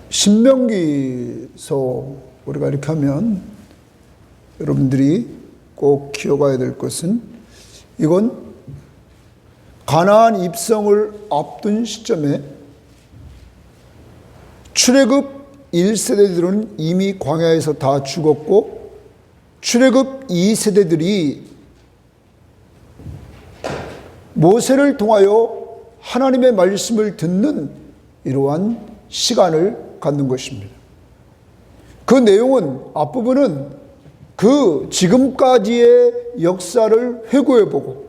신명기서 우리가 이렇게 하면 여러분들이 꼭 기억해야 될 것은, 이건 가나안 입성을 앞둔 시점에 출애굽 1세대들은 이미 광야에서 다 죽었고, 출애굽 2세대들이 모세를 통하여 하나님의 말씀을 듣는 이러한 시간을 갖는 것입니다. 그 내용은, 앞부분은 그 지금까지의 역사를 회고해보고,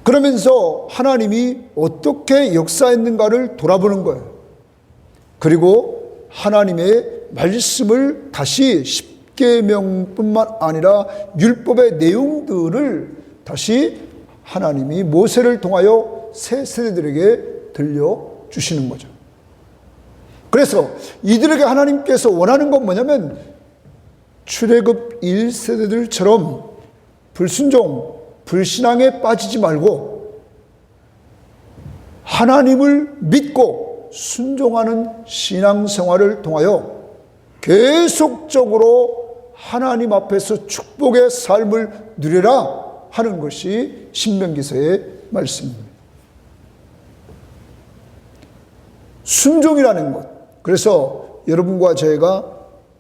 그러면서 하나님이 어떻게 역사했는가를 돌아보는 거예요. 그리고 하나님의 말씀을 다시 십계명뿐만 아니라 율법의 내용들을 다시 하나님이 모세를 통하여 새 세대들에게 들려주시는 거죠. 그래서 이들에게 하나님께서 원하는 건 뭐냐면, 출애굽 1세대들처럼 불순종, 불신앙에 빠지지 말고 하나님을 믿고 순종하는 신앙생활을 통하여 계속적으로 하나님 앞에서 축복의 삶을 누려라 하는 것이 신명기서의 말씀입니다. 순종이라는 것. 그래서 여러분과 제가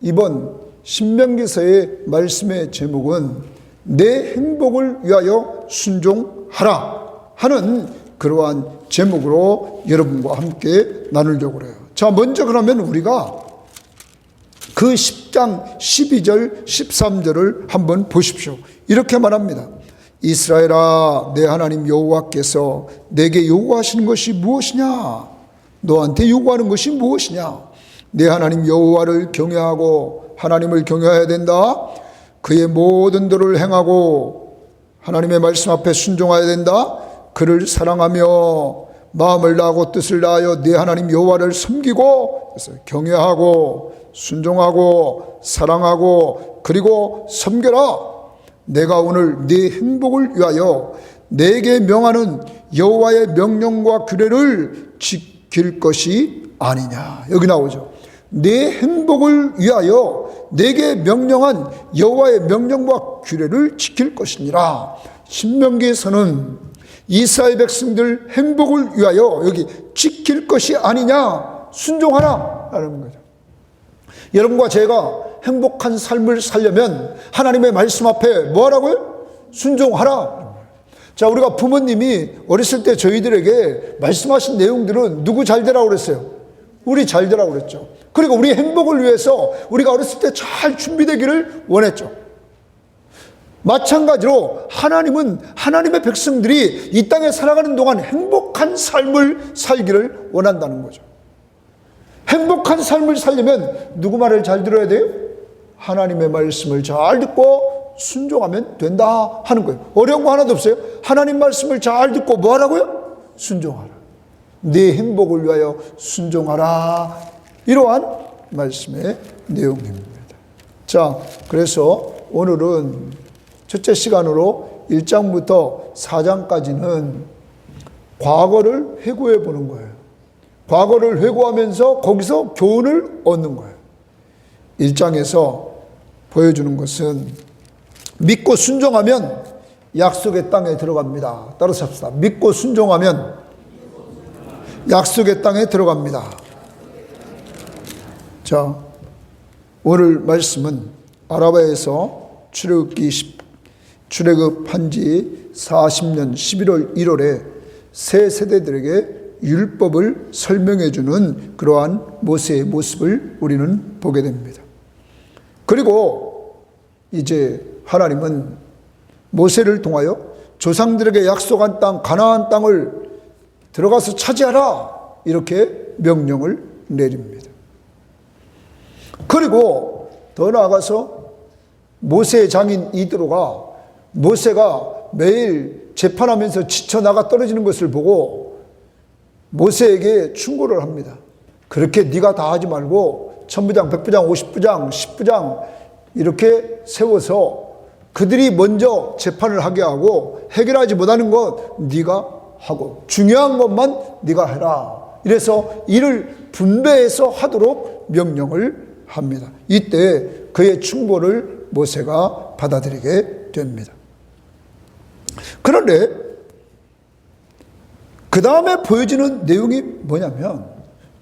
이번 신명기서의 말씀의 제목은 내 행복을 위하여 순종하라 하는 그러한 제목으로 여러분과 함께 나누려고 해요. 자, 먼저 그러면 우리가 그 10장 12절 13절을 한번 보십시오. 이렇게 말합니다. 이스라엘아, 내 하나님 여호와께서 내게 요구하시는 것이 무엇이냐? 너한테 요구하는 것이 무엇이냐? 내 하나님 여호와를 경외하고 하나님을 경외해야 된다. 그의 모든 도를 행하고 하나님의 말씀 앞에 순종해야 된다. 그를 사랑하며 마음을 다하고 뜻을 다하여 내 하나님 여호와를 섬기고, 그래서 경외하고 순종하고 사랑하고 그리고 섬겨라. 내가 오늘 네 행복을 위하여 내게 명하는 여호와의 명령과 규례를 지킬 것이 아니냐. 여기 나오죠. 내 행복을 위하여 내게 명령한 여호와의 명령과 규례를 지킬 것이니라. 신명기에서는 이스라엘 백성들 행복을 위하여 여기 지킬 것이 아니냐, 순종하라 라는 거죠. 여러분과 제가 행복한 삶을 살려면 하나님의 말씀 앞에 뭐 하라고요? 순종하라. 자, 우리가 부모님이 어렸을 때 저희들에게 말씀하신 내용들은 누구 잘 되라고 그랬어요? 우리 잘 되라고 그랬죠. 그리고 우리 행복을 위해서 우리가 어렸을 때 잘 준비되기를 원했죠. 마찬가지로 하나님은 하나님의 백성들이 이 땅에 살아가는 동안 행복한 삶을 살기를 원한다는 거죠. 행복한 삶을 살려면 누구 말을 잘 들어야 돼요? 하나님의 말씀을 잘 듣고 순종하면 된다 하는 거예요. 어려운 거 하나도 없어요. 하나님 말씀을 잘 듣고 뭐 하라고요? 순종하라. 네 행복을 위하여 순종하라. 이러한 말씀의 내용입니다. 자, 그래서 오늘은 첫째 시간으로 1장부터 4장까지는 과거를 회고해 보는 거예요. 과거를 회고하면서 거기서 교훈을 얻는 거예요. 1장에서 보여주는 것은 믿고 순종하면 약속의 땅에 들어갑니다. 따라서 합시다. 믿고 순종하면 약속의 땅에 들어갑니다. 자, 오늘 말씀은 아라바에서 출애굽한 지 40년 11월 1월에 새 세대들에게 율법을 설명해 주는 그러한 모세의 모습을 우리는 보게 됩니다. 그리고 이제 하나님은 모세를 통하여 조상들에게 약속한 땅 가나안 땅을 들어가서 차지하라 이렇게 명령을 내립니다. 그리고 더 나아가서 모세의 장인 이드로가 모세가 매일 재판하면서 지쳐나가 떨어지는 것을 보고 모세에게 충고를 합니다. 그렇게 네가 다 하지 말고 천부장, 백부장, 50부장, 10부장 이렇게 세워서 그들이 먼저 재판을 하게 하고 해결하지 못하는 것 네가 하고 중요한 것만 네가 해라. 이래서 이를 분배해서 하도록 명령을 합니다. 이때 그의 충고를 모세가 받아들이게 됩니다. 그런데 그 다음에 보여지는 내용이 뭐냐면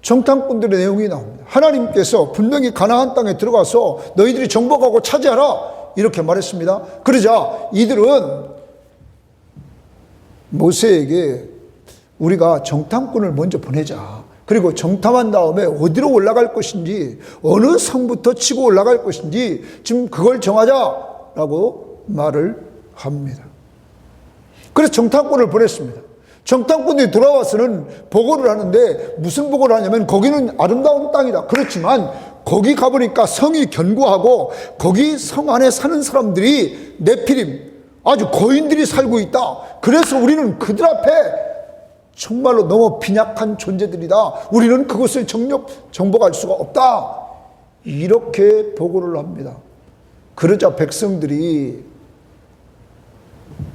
정탐꾼들의 내용이 나옵니다. 하나님께서 분명히 가나안 땅에 들어가서 너희들이 정복하고 차지하라 이렇게 말했습니다. 그러자 이들은 모세에게 우리가 정탐꾼을 먼저 보내자. 그리고 정탐한 다음에 어디로 올라갈 것인지, 어느 성부터 치고 올라갈 것인지 지금 그걸 정하자라고 말을 합니다. 그래서 정탐꾼을 보냈습니다. 정탐꾼이 돌아와서는 보고를 하는데 무슨 보고를 하냐면 거기는 아름다운 땅이다. 그렇지만 거기 가보니까 성이 견고하고 거기 성 안에 사는 사람들이 네피림, 아주 거인들이 살고 있다. 그래서 우리는 그들 앞에 정말로 너무 빈약한 존재들이다. 우리는 그것을 정복할 수가 없다. 이렇게 보고를 합니다. 그러자 백성들이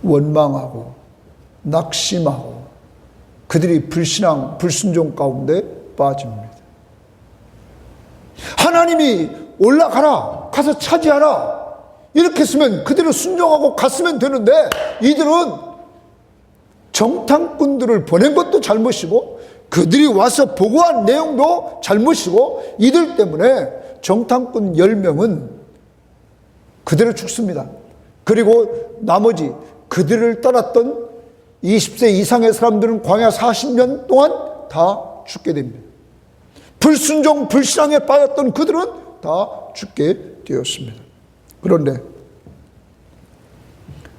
원망하고 낙심하고 그들이 불신앙, 불순종 가운데 빠집니다. 하나님이 올라가라, 가서 차지하라 이렇게 했으면 그대로 순종하고 갔으면 되는데 이들은 정탐꾼들을 보낸 것도 잘못이고 그들이 와서 보고한 내용도 잘못이고 이들 때문에 정탐꾼 10명은 그대로 죽습니다. 그리고 나머지 그들을 따랐던 20세 이상의 사람들은 광야 40년 동안 다 죽게 됩니다. 불순종, 불신앙에 빠졌던 그들은 다 죽게 되었습니다. 그런데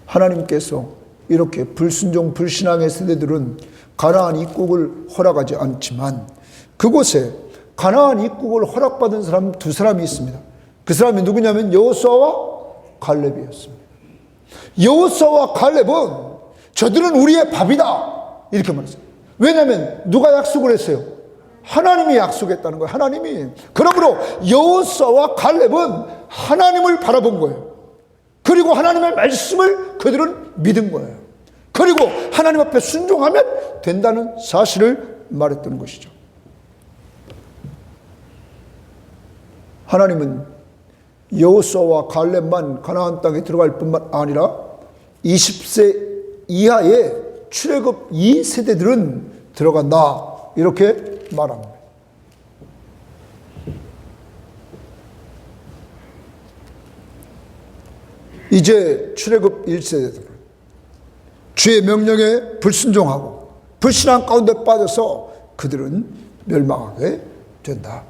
하나님께서 이렇게 불순종, 불신앙의 세대들은 가나안 입국을 허락하지 않지만 그곳에 가나안 입국을 허락받은 사람 두 사람이 있습니다. 그 사람이 누구냐면 여호수아와 갈렙이었습니다. 여호수아와 갈렙은 저들은 우리의 밥이다 이렇게 말했어요. 왜냐하면 누가 약속을 했어요? 하나님이 약속했다는 거예요. 하나님이. 그러므로 여호수아와 갈렙은 하나님을 바라본 거예요. 그리고 하나님의 말씀을 그들은 믿은 거예요. 그리고 하나님 앞에 순종하면 된다는 사실을 말했던 것이죠. 하나님은 여호수아와 갈렙만 가나안 땅에 들어갈 뿐만 아니라 20세 이하의 출애굽 2세대들은 들어간다 이렇게 말합니다. 이제 출애굽 1세대들은 주의 명령에 불순종하고 불신앙 가운데 빠져서 그들은 멸망하게 된다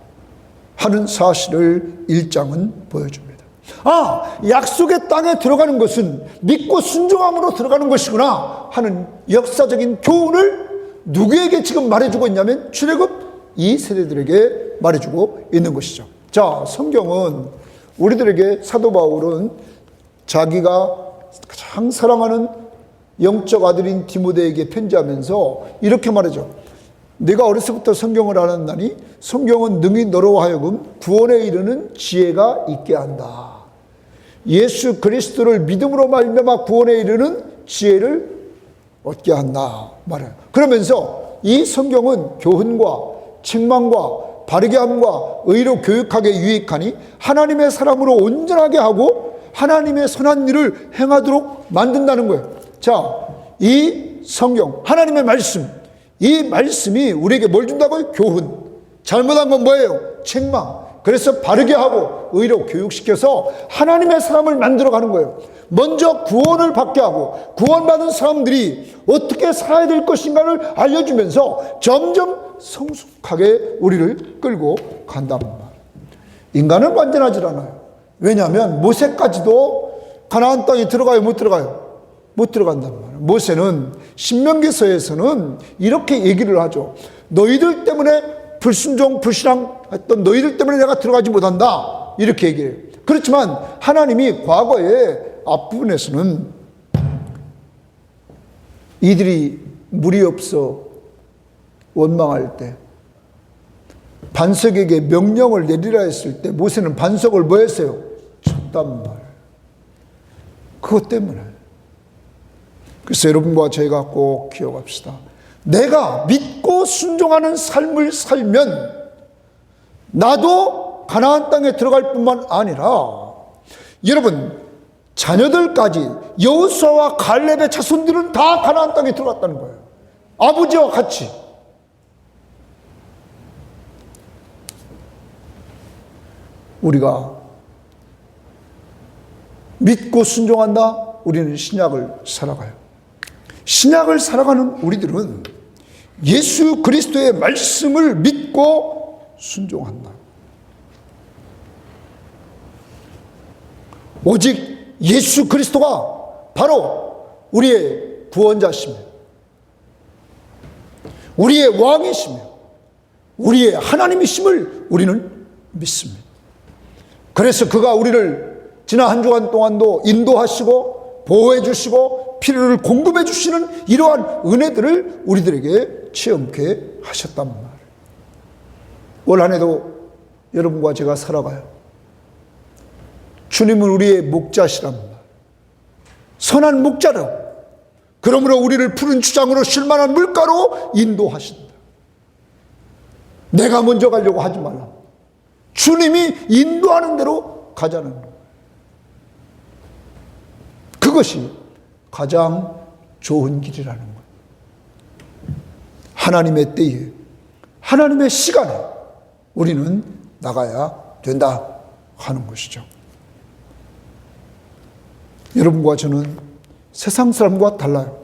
하는 사실을 1장은 보여줍니다. 아, 약속의 땅에 들어가는 것은 믿고 순종함으로 들어가는 것이구나 하는 역사적인 교훈을 누구에게 지금 말해주고 있냐면 출애굽 2세대들에게 말해주고 있는 것이죠. 자, 성경은 우리들에게 사도 바울은 자기가 가장 사랑하는 영적 아들인 디모데에게 편지하면서 이렇게 말하죠. 내가 어려서부터 성경을 알았나니 성경은 능히 너로 하여금 구원에 이르는 지혜가 있게 한다. 예수 그리스도를 믿음으로 말미암아 구원에 이르는 지혜를 얻게 한다 말해요. 그러면서 이 성경은 교훈과 책망과 바르게 함과 의로 교육하게 유익하니 하나님의 사람으로 온전하게 하고 하나님의 선한 일을 행하도록 만든다는 거예요. 자, 이 성경 하나님의 말씀, 이 말씀이 우리에게 뭘 준다고요? 교훈. 잘못한 건 뭐예요? 책망. 그래서 바르게 하고 의로 교육시켜서 하나님의 사람을 만들어가는 거예요. 먼저 구원을 받게 하고 구원받은 사람들이 어떻게 살아야 될 것인가를 알려주면서 점점 성숙하게 우리를 끌고 간단 말이에요. 인간은 완전하지 않아요. 왜냐하면 모세까지도 가나안 땅에 들어가요? 못 들어가요? 못 들어간단 말이에요. 모세는 신명기서에서는 이렇게 얘기를 하죠. 너희들 때문에 불순종, 불신앙 했던 너희들 때문에 내가 들어가지 못한다. 이렇게 얘기해요. 그렇지만 하나님이 과거에 앞부분에서는 이들이 물이 없어 원망할 때 반석에게 명령을 내리라 했을 때 모세는 반석을 뭐 했어요? 쳤단 말이에요. 그것 때문에. 그래서 여러분과 저희가 꼭 기억합시다. 내가 믿고 순종하는 삶을 살면 나도 가나안 땅에 들어갈 뿐만 아니라 여러분 자녀들까지 여호수아와 갈렙의 자손들은 다 가나안 땅에 들어갔다는 거예요. 아버지와 같이. 우리가 믿고 순종한다. 우리는 신약을 살아가요. 신약을 살아가는 우리들은 예수 그리스도의 말씀을 믿고 순종한다. 오직 예수 그리스도가 바로 우리의 구원자시며 우리의 왕이시며 우리의 하나님이심을 우리는 믿습니다. 그래서 그가 우리를 지난 한 주간 동안도 인도하시고 보호해 주시고 필요를 공급해 주시는 이러한 은혜들을 우리들에게 체험케 하셨단 말이에요. 올 한 해도 여러분과 제가 살아가요. 주님은 우리의 목자시랍니다. 선한 목자로, 그러므로 우리를 푸른 주장으로 쉴만한 물가로 인도하신다. 내가 먼저 가려고 하지 말라. 주님이 인도하는 대로 가자는 거예요. 그것이 가장 좋은 길이라는 거예요. 하나님의 때에, 하나님의 시간에 우리는 나가야 된다 하는 것이죠. 여러분과 저는 세상 사람과 달라요.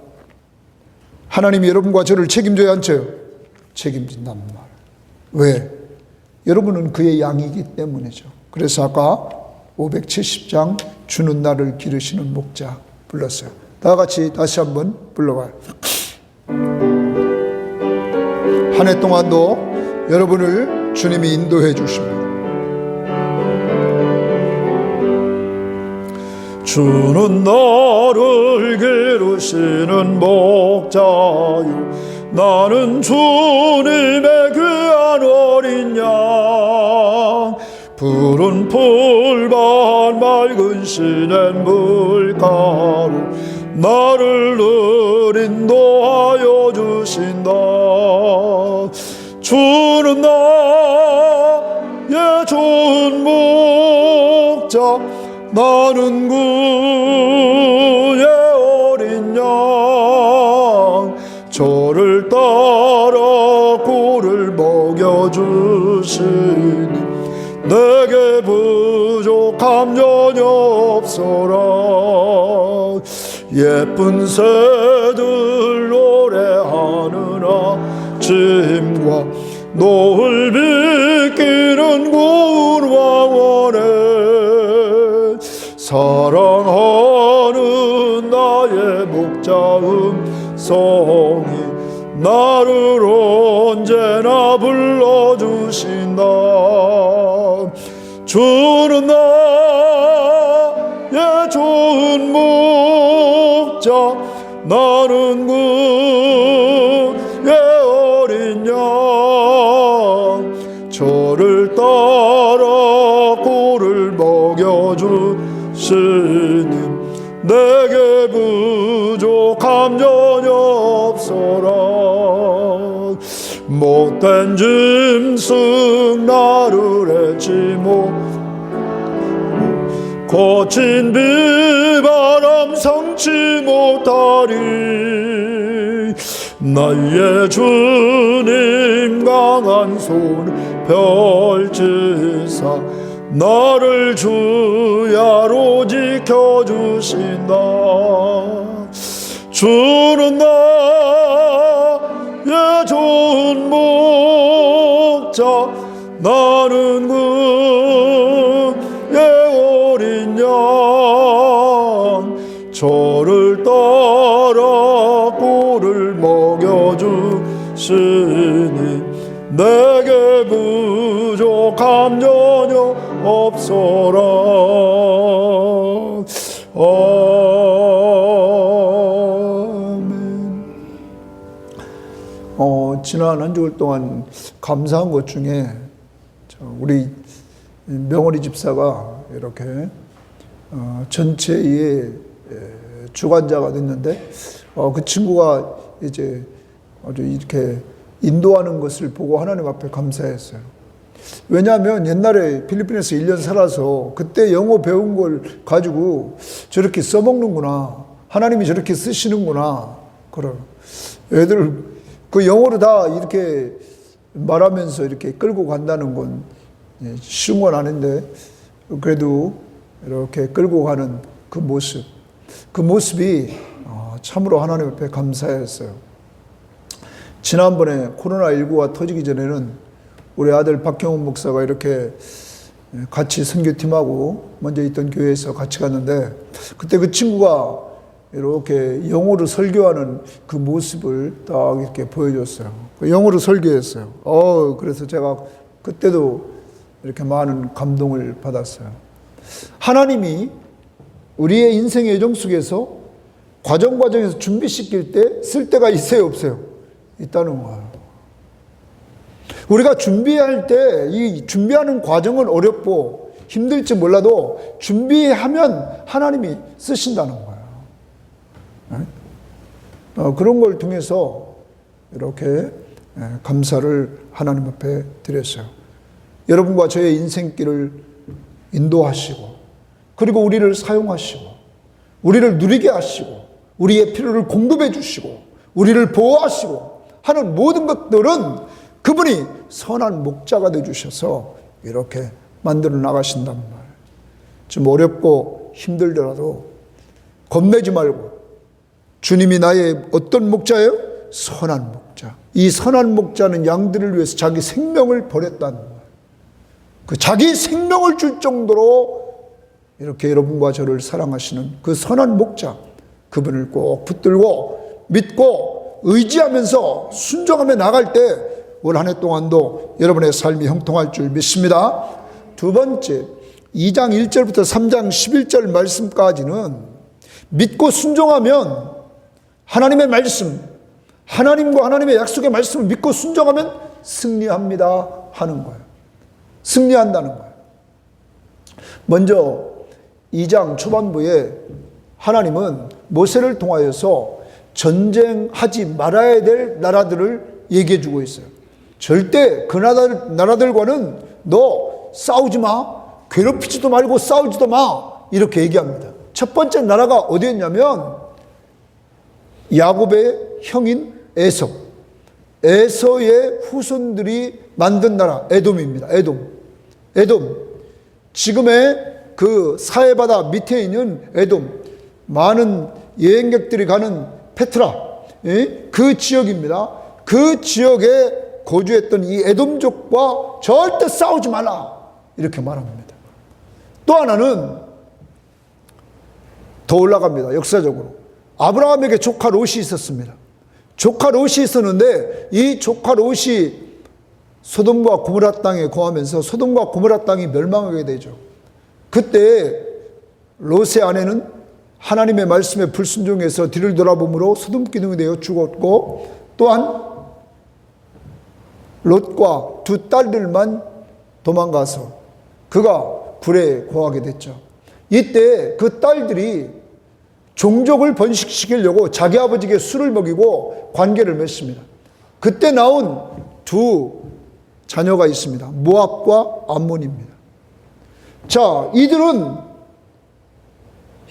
하나님이 여러분과 저를 책임져야 한채요. 책임진단 말. 왜? 여러분은 그의 양이기 때문이죠. 그래서 아까 570장 주는 나를 기르시는 목자 불렀어요. 다 같이 다시 한번 불러봐요. 한 해 동안도 여러분을 주님이 인도해 주십니다. 주는 나를 기르시는 목자요 나는 주님의 귀한 어린 양 푸른 풀밭 맑은 시냇 물가로 나를 늘 인도하여 주신다. 주는 나의 좋은 목자 나는 그의 어린 양 저를 따라 꿀을 먹여주시니 내게 부족함 전혀 없어라. 예쁜 새들 노래하는 아침과 노을 비끼는 고운 왕원에 사랑하는 나의 목자 음성이 나를 언제나 불러주신다. 주는 나의 좋은 목자 나는 그의 어린 양 저를 따라 꿀을 먹여주시니 내게 부족함 전혀 없어라. 못된 짐승 나를 해치 못 거친 비바람 성치 못하리. 나의 주님 강한 손 펼치사 나를 주야로 지켜주신다. 주는 나의 좋은 목자 나는 그의 어린 양 저를 따라 꿀을 먹여주시니 내게 부족함 전혀 없어라. 아멘. 지난 한 주일 동안 감사한 것 중에 우리 명월이 집사가 이렇게 전체의 주관자가 됐는데 그 친구가 이제 아주 이렇게 인도하는 것을 보고 하나님 앞에 감사했어요. 왜냐하면 옛날에 필리핀에서 1년 살아서 그때 영어 배운 걸 가지고 저렇게 써먹는구나. 하나님이 저렇게 쓰시는구나. 그래. 애들 그 영어로 다 이렇게 말하면서 이렇게 끌고 간다는 건 쉬운 건 아닌데 그래도 이렇게 끌고 가는 그 모습이 참으로 하나님 앞에 감사했어요. 지난번에 코로나19가 터지기 전에는 우리 아들 박형훈 목사가 이렇게 같이 선교팀하고 먼저 있던 교회에서 같이 갔는데 그때 그 친구가 이렇게 영어로 설교하는 그 모습을 딱 이렇게 보여줬어요. 영어로 설교했어요. 그래서 제가 그때도 이렇게 많은 감동을 받았어요. 하나님이 우리의 인생의 여정 속에서 과정에서 준비시킬 때 쓸 때가 있어요, 없어요? 있다는 거예요. 우리가 준비할 때 이 준비하는 과정은 어렵고 힘들지 몰라도 준비하면 하나님이 쓰신다는 거예요. 그런 걸 통해서 이렇게 감사를 하나님 앞에 드렸어요. 여러분과 저의 인생길을 인도하시고 그리고 우리를 사용하시고 우리를 누리게 하시고 우리의 필요를 공급해 주시고 우리를 보호하시고 하는 모든 것들은 그분이 선한 목자가 되어주셔서 이렇게 만들어 나가신단 말이에요. 좀 어렵고 힘들더라도 겁내지 말고 주님이 나의 어떤 목자예요? 선한 목자. 이 선한 목자는 양들을 위해서 자기 생명을 버렸다는 거예요. 그 자기 생명을 줄 정도로 이렇게 여러분과 저를 사랑하시는 그 선한 목자, 그분을 꼭 붙들고 믿고 의지하면서 순종하며 나갈 때 올 한 해 동안도 여러분의 삶이 형통할 줄 믿습니다. 두 번째, 2장 1절부터 3장 11절 말씀까지는 믿고 순종하면 하나님의 말씀, 하나님과 하나님의 약속의 말씀을 믿고 순종하면 승리합니다 하는 거예요. 승리한다는 거예요. 먼저 2장 초반부에 하나님은 모세를 통하여서 전쟁하지 말아야 될 나라들을 얘기해 주고 있어요. 절대 그 나라들과는 너 싸우지 마, 괴롭히지도 말고 싸우지도 마, 이렇게 얘기합니다. 첫 번째 나라가 어디였냐면 야곱의 형인 에서, 에서의 후손들이 만든 나라 에돔입니다. 에돔. 지금의 그 사해바다 밑에 있는 에돔, 많은 여행객들이 가는 페트라, 그 지역입니다. 그 지역에 거주했던 이 에돔족과 절대 싸우지 말라, 이렇게 말합니다. 또 하나는 더 올라갑니다. 역사적으로 아브라함에게 조카 롯이 있었습니다. 조카 롯이 있었는데 이 조카 롯이 소돔과 고모라 땅에 거하면서 소돔과 고모라 땅이 멸망하게 되죠. 그때 롯의 아내는 하나님의 말씀에 불순종해서 뒤를 돌아보므로 소돔 기둥이 되어 죽었고, 또한 롯과 두 딸들만 도망가서 그가 불에 고하게 됐죠. 이때 그 딸들이 종족을 번식시키려고 자기 아버지에게 술을 먹이고 관계를 맺습니다. 그때 나온 두 자녀가 있습니다. 모압과 암몬입니다. 자, 이들은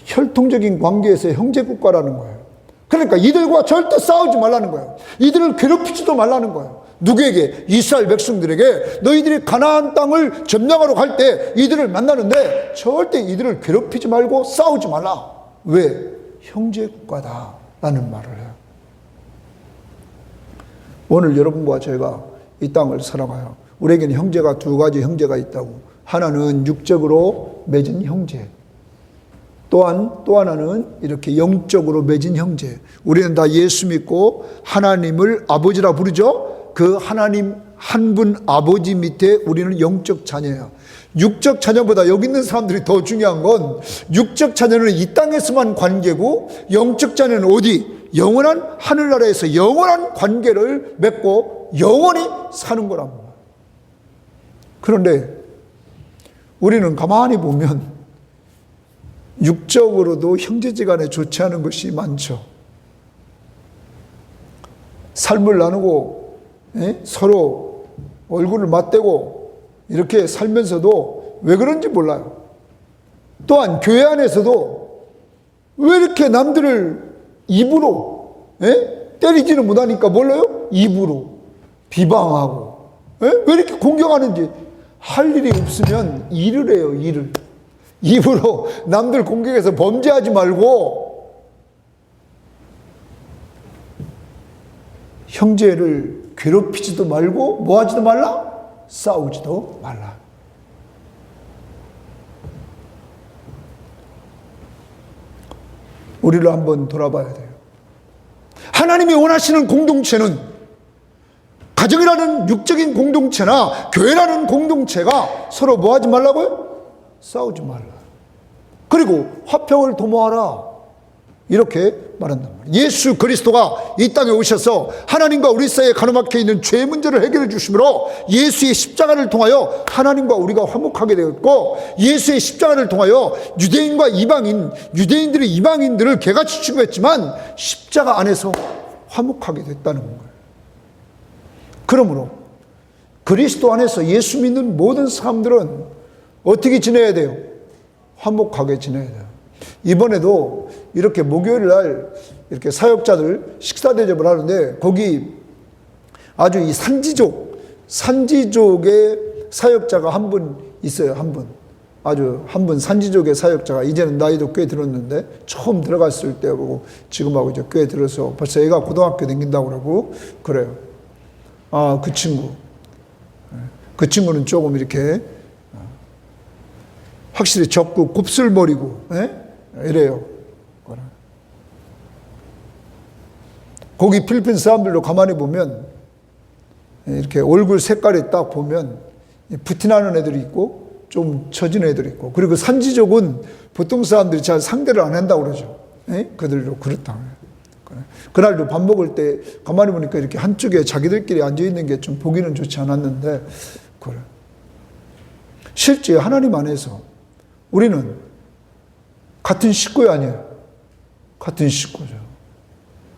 혈통적인 관계에서의 형제국가라는 거예요. 그러니까 이들과 절대 싸우지 말라는 거예요. 이들을 괴롭히지도 말라는 거예요. 누구에게? 이스라엘 백성들에게. 너희들이 가나안 땅을 점령하러 갈 때 이들을 만나는데 절대 이들을 괴롭히지 말고 싸우지 말라. 왜? 형제국가다라는 말을 해요. 오늘 여러분과 저희가 이 땅을 살아가요. 우리에게는 형제가 두 가지 형제가 있다고. 하나는 육적으로 맺은 형제, 또한 또 하나는 이렇게 영적으로 맺은 형제. 우리는 다 예수 믿고 하나님을 아버지라 부르죠. 그 하나님 한 분 아버지 밑에 우리는 영적 자녀예요. 육적 자녀보다 여기 있는 사람들이 더 중요한 건, 육적 자녀는 이 땅에서만 관계고 영적 자녀는 어디? 영원한 하늘나라에서 영원한 관계를 맺고 영원히 사는 거랍니다. 그런데 우리는 가만히 보면 육적으로도 형제지간에 좋지 않은 것이 많죠. 삶을 나누고 서로 얼굴을 맞대고 이렇게 살면서도 왜 그런지 몰라요. 또한 교회 안에서도 왜 이렇게 남들을 입으로 때리지는 못하니까 몰라요? 입으로 비방하고 왜 이렇게 공격하는지. 할 일이 없으면 일을 해요. 일을. 입으로 남들 공격해서 범죄하지 말고 형제를 괴롭히지도 말고 뭐 하지도 말라? 싸우지도 말라. 우리를 한번 돌아봐야 돼요. 하나님이 원하시는 공동체는 가정이라는 육적인 공동체나 교회라는 공동체가 서로 뭐 하지 말라고요? 싸우지 말라. 그리고 화평을 도모하라. 이렇게 말한단 말이에요. 예수 그리스도가 이 땅에 오셔서 하나님과 우리 사이에 가로막혀 있는 죄의 문제를 해결해 주심으로 예수의 십자가를 통하여 하나님과 우리가 화목하게 되었고, 예수의 십자가를 통하여 유대인과 이방인, 유대인들이 이방인들을 개같이 취급했지만 십자가 안에서 화목하게 됐다는 거예요. 그러므로 그리스도 안에서 예수 믿는 모든 사람들은 어떻게 지내야 돼요? 화목하게 지내야 돼요. 이번에도 이렇게 목요일 날 이렇게 사역자들 식사 대접을 하는데, 거기 아주 이 산지족의 사역자가 한 분 있어요. 한 분. 아주 한 분 산지족의 사역자가, 이제는 나이도 꽤 들었는데 처음 들어갔을 때하고 지금하고 이제 꽤 들어서 벌써 애가 고등학교 다닌다고 그러고 그래요. 그 친구. 그 친구는 조금 이렇게 확실히 적고 곱슬머리고 이래요. 거기 필리핀 사람들도 가만히 보면 이렇게 얼굴 색깔이 딱 보면 부티나는 애들이 있고 좀 처진 애들이 있고, 그리고 산지족은 보통 사람들이 잘 상대를 안 한다고 그러죠. 그들도 그렇다. 그날도 밥 먹을 때 가만히 보니까 이렇게 한쪽에 자기들끼리 앉아있는 게 좀 보기는 좋지 않았는데, 그래. 실제 하나님 안에서 우리는 같은 식구야 아니에요? 같은 식구죠.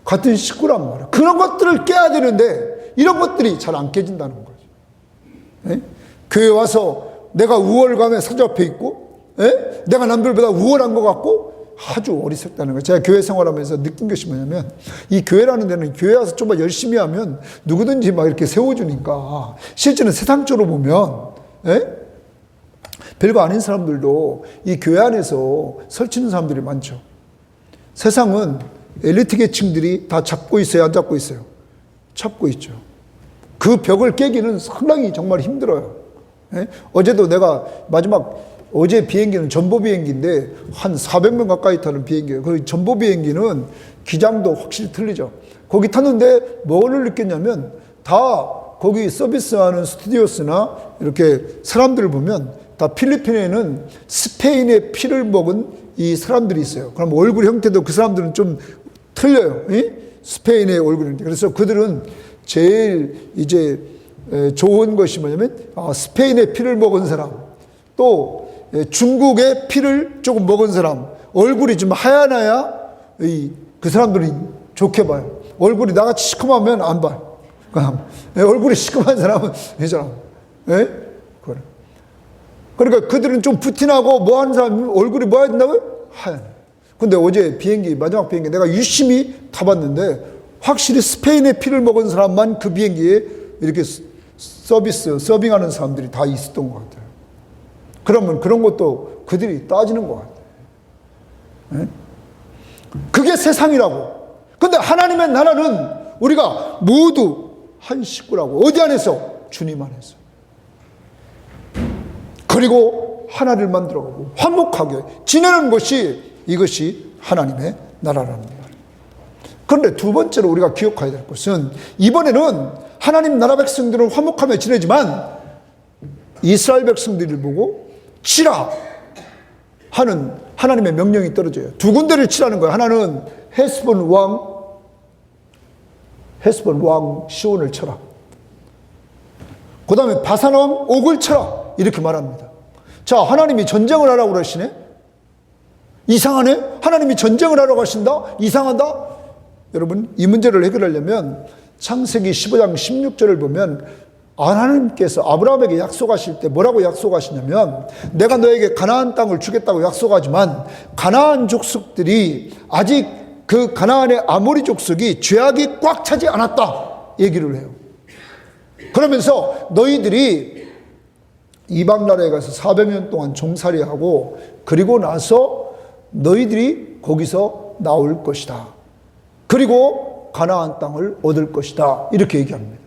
같은 식구란 말이에요. 그런 것들을 깨야 되는데 이런 것들이 잘 안 깨진다는 거죠. 교회 와서 내가 우월감에 사로잡혀 있고, 내가 남들보다 우월한 것 같고 아주 어리석다는 거예요. 제가 교회 생활하면서 느낀 것이 뭐냐면, 이 교회라는 데는 교회 와서 좀만 열심히 하면 누구든지 막 이렇게 세워주니까, 실제는 세상적으로 보면 별거 아닌 사람들도 이 교회 안에서 설치는 사람들이 많죠. 세상은 엘리트 계층들이 다 잡고 있어요, 안 잡고 있어요? 잡고 있죠. 그 벽을 깨기는 상당히 정말 힘들어요. 어제도 내가 어제 비행기는 전보 비행기인데 한 400명 가까이 타는 비행기예요. 그 전보 비행기는 기장도 확실히 틀리죠. 거기 탔는데 뭐를 느꼈냐면, 다 거기 서비스하는 스튜디오스나 이렇게 사람들을 보면 다 필리핀에는 스페인의 피를 먹은 이 사람들이 있어요. 그럼 얼굴 형태도 그 사람들은 좀 틀려요. 스페인의 얼굴인데. 그래서 그들은 제일 이제 좋은 것이 뭐냐면, 스페인의 피를 먹은 사람, 또 중국의 피를 조금 먹은 사람, 얼굴이 좀 하얘나야 그 사람들이 좋게 봐요. 얼굴이 나같이 시커매면 안 봐요. 얼굴이 시커먼 사람은 이 사람. 그러니까 그들은 좀 부티나고 뭐 하는 사람 얼굴이 뭐 해야 된다고요? 하얀. 근데 어제 비행기, 마지막 비행기 내가 유심히 타봤는데 확실히 스페인의 피를 먹은 사람만 그 비행기에 이렇게 서빙하는 사람들이 다 있었던 것 같아요. 그러면 그런 것도 그들이 따지는 것 같아요. 그게 세상이라고. 근데 하나님의 나라는 우리가 모두 한 식구라고. 어디 안에서? 주님 안에서. 그리고 하나를 만들어가고 화목하게 지내는 것이, 이것이 하나님의 나라라는 거예요. 그런데 두 번째로 우리가 기억해야 될 것은, 이번에는 하나님 나라 백성들은 화목하며 지내지만 이스라엘 백성들을 보고 치라 하는 하나님의 명령이 떨어져요. 두 군데를 치라는 거예요. 하나는 헤스본 왕 시온을 쳐라. 그 다음에 바산 왕 옥을 쳐라. 이렇게 말합니다. 자, 하나님이 전쟁을 하라고 그러시네? 이상하네? 하나님이 전쟁을 하라고 하신다? 이상하다? 여러분, 이 문제를 해결하려면 창세기 15장 16절을 보면 하나님께서 아브라함에게 약속하실 때 뭐라고 약속하시냐면 내가 너에게 가나안 땅을 주겠다고 약속하지만 가나안 족속들이 아직 그 가나안의 아모리 족속이 죄악이 꽉 차지 않았다 얘기를 해요. 그러면서 너희들이 이방 나라에 가서 400년 동안 종살이하고 그리고 나서 너희들이 거기서 나올 것이다. 그리고 가나안 땅을 얻을 것이다. 이렇게 얘기합니다.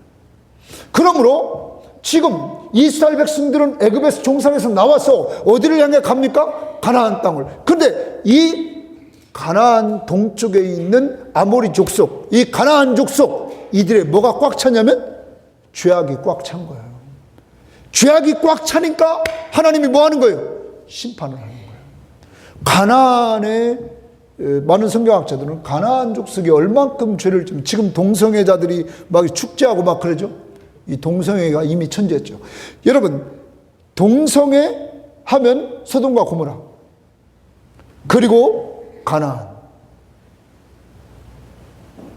그러므로 지금 이스라엘 백성들은 애굽에서 종살이에서 나와서 어디를 향해 갑니까? 가나안 땅을. 그런데 이 가나안 동쪽에 있는 아모리 족속, 이 가나안 족속, 이들의 뭐가 꽉 차냐면 죄악이 꽉 찬 거예요. 죄악이 꽉 차니까 하나님이 뭐 하는 거예요? 심판을 하는 거예요. 가나안의 많은 성경학자들은 가나안 족속이 얼만큼 죄를 지금 동성애자들이 막 축제하고 막 그러죠. 이 동성애가 이미 천재였죠. 여러분, 동성애 하면 소돔과 고모라 그리고 가나안.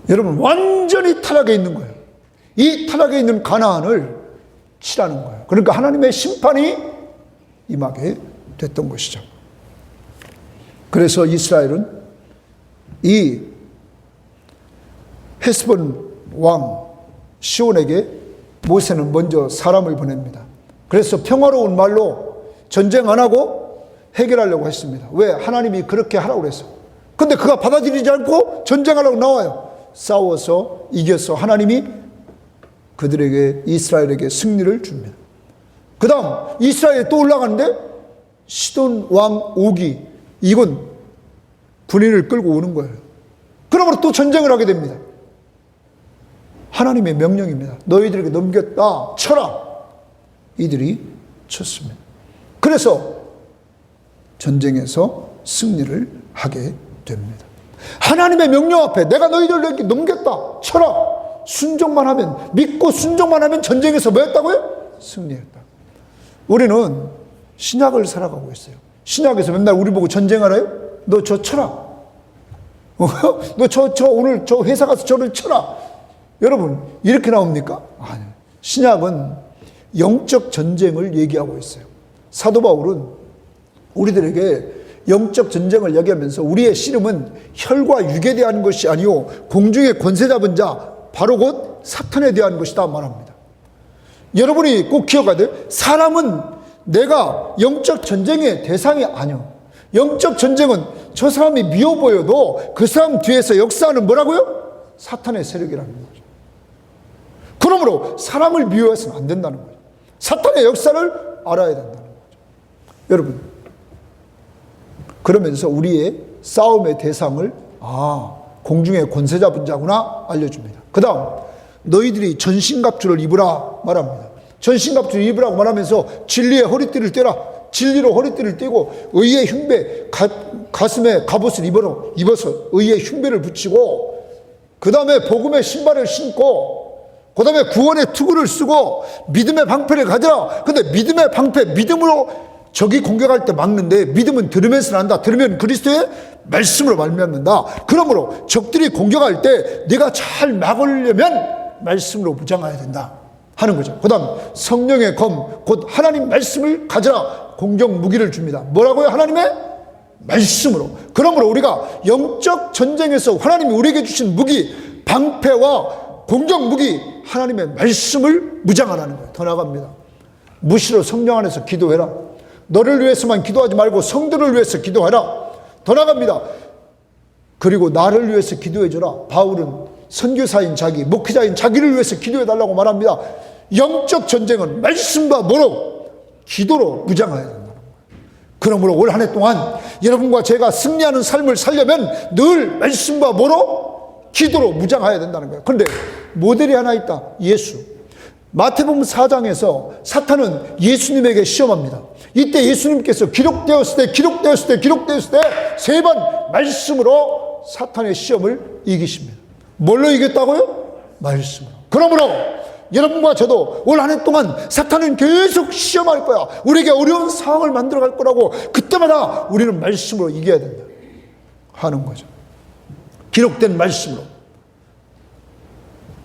여러분, 완전히 타락해 있는 거예요. 이 타락해 있는 가나안을 치라는 거예요. 그러니까 하나님의 심판이 임하게 됐던 것이죠. 그래서 이스라엘은 이 헤스본 왕 시온에게 모세는 먼저 사람을 보냅니다. 그래서 평화로운 말로 전쟁 안 하고 해결하려고 했습니다. 왜? 하나님이 그렇게 하라고 그랬어. 근데 그가 받아들이지 않고 전쟁하려고 나와요. 싸워서 이겨서 하나님이 그들에게 이스라엘에게 승리를 줍니다. 그 다음 이스라엘에 또 올라가는데 시돈 왕 오기, 이건 군인을 끌고 오는 거예요. 그러므로 또 전쟁을 하게 됩니다. 하나님의 명령입니다. 너희들에게 넘겼다 쳐라. 이들이 쳤습니다. 그래서 전쟁에서 승리를 하게 됩니다. 하나님의 명령 앞에 내가 너희들에게 넘겼다 쳐라. 순종만 하면, 믿고 순종만 하면 전쟁에서 뭐 했다고요? 승리했다. 우리는 신약을 살아가고 있어요. 신약에서 맨날 우리 보고 전쟁하라요? 너 저 쳐라. 너 오늘 저 회사 가서 저를 쳐라. 여러분, 이렇게 나옵니까? 아니요. 신약은 영적 전쟁을 얘기하고 있어요. 사도 바울은 우리들에게 영적 전쟁을 얘기하면서 우리의 씨름은 혈과 육에 대한 것이 아니요 공중의 권세 잡은 자 바로 곧 사탄에 대한 것이다 말합니다. 여러분이 꼭 기억해야 돼요. 사람은 내가 영적 전쟁의 대상이 아니요. 영적 전쟁은 저 사람이 미워 보여도 그 사람 뒤에서 역사하는 뭐라고요? 사탄의 세력이라는 거죠. 그러므로 사람을 미워해서는 안 된다는 거죠. 사탄의 역사를 알아야 된다는 거죠. 여러분, 그러면서 우리의 싸움의 대상을 공중의 권세 잡은 자구나 알려줍니다. 그 다음 너희들이 전신갑주를 입으라 말합니다. 전신갑주를 입으라고 말하면서 진리의 허리띠를 떼라. 진리로 허리띠를 떼고 의의 흉배, 가슴에 갑옷을 입어서 의의 흉배를 붙이고 그 다음에 복음의 신발을 신고 그 다음에 구원의 투구를 쓰고 믿음의 방패를 가져라. 근데 믿음의 방패, 믿음으로 적이 공격할 때 막는데 믿음은 들으면서 난다. 들으면 그리스도의 말씀으로 말미암는다. 그러므로 적들이 공격할 때 네가 잘 막으려면 말씀으로 무장해야 된다 하는 거죠. 그 다음 성령의 검, 곧 하나님 말씀을 가져라. 공격 무기를 줍니다. 뭐라고요? 하나님의 말씀으로. 그러므로 우리가 영적 전쟁에서 하나님이 우리에게 주신 무기, 방패와 공격 무기, 하나님의 말씀을 무장하라는 거예요. 더 나갑니다. 무시로 성령 안에서 기도해라. 너를 위해서만 기도하지 말고 성도를 위해서 기도해라. 더 나갑니다. 그리고 나를 위해서 기도해줘라. 바울은 선교사인 자기, 목회자인 자기를 위해서 기도해달라고 말합니다. 영적 전쟁은 말씀과 뭐로? 기도로 무장해야 된다는 거예요. 그러므로 올 한 해 동안 여러분과 제가 승리하는 삶을 살려면 늘 말씀과 뭐로? 기도로 무장해야 된다는 거예요. 그런데 모델이 하나 있다. 예수. 마태복음 4장에서 사탄은 예수님에게 시험합니다. 이때 예수님께서 기록되었을 때 세 번 말씀으로 사탄의 시험을 이기십니다. 뭘로 이겼다고요? 말씀으로. 그러므로 여러분과 저도 올 한 해 동안 사탄은 계속 시험할 거야. 우리에게 어려운 상황을 만들어 갈 거라고. 그때마다 우리는 말씀으로 이겨야 된다 하는 거죠. 기록된 말씀으로.